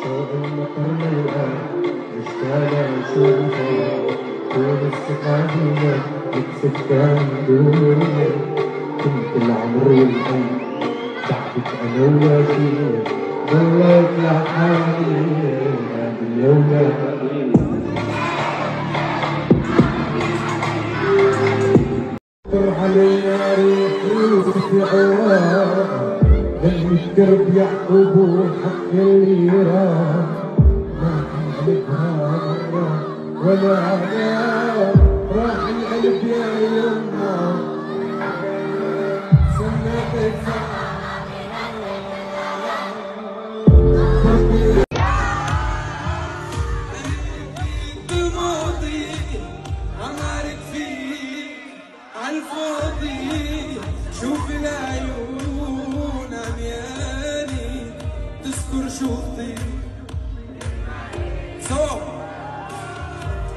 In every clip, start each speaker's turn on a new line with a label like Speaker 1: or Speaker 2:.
Speaker 1: شوق المطر ملقى رجالة شوفها طول السكاكين بتسكان دنيا كنت العمر والقلب بعدك أنا وياكي ضليت لحالي هذا اليوم يا حبيبي علينا ريحي وفي عوار لم الدرب يعقوب وحق اللي راه ما حنعرفها مرة ولا أنا راح القلب يا يما سنتك
Speaker 2: عالفاضي شوف العيون عمياني تذكر شوطي صوب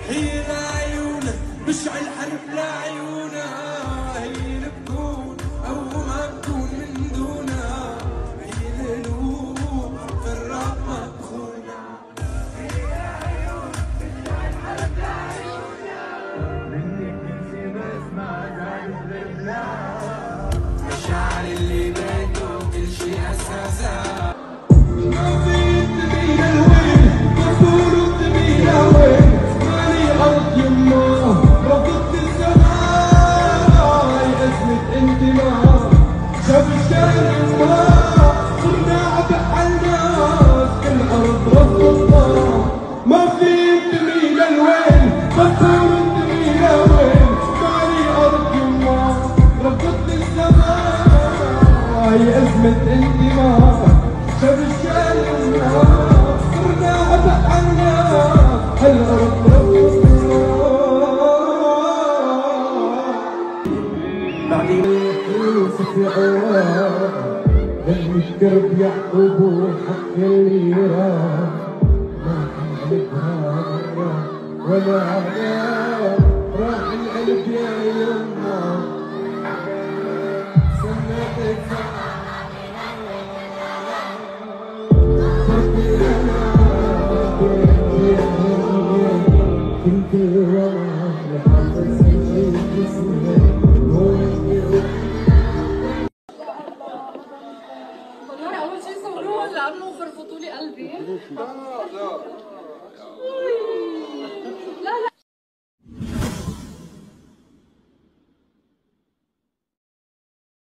Speaker 2: هي لعيونك مشعل حرب لعيونها هي اللي بكون او ما بكون من دونها هي القلوب في الراب مدخولة هي لعيون مشعل حرب لعيونها منك نسي بسمع مشاعر اللي بيته كل شي اساسا ما في تبين الوين مفهول تبين الوين مالي ارض يما رفضت السماء ازمة انتماء شاف الشارع يما صرنا عبء الناس كل ارض رفضتها ما في تبين الوين مفهول تبين الوين مالي ارض يما رفضت السماء هي أزمة انتماء شاف الشارع صرنا عبء عنا هالأرض رفضتنا بعدين يوسف عوار لم الدرب يعقوب وحق اللي راه ما حنعرفها مرة ولا أنا راح القلب يا يما سنتك كنت وراه لحظة سنتك
Speaker 3: والله أول شي صوروها لأنه فرفطوا لي قلبي.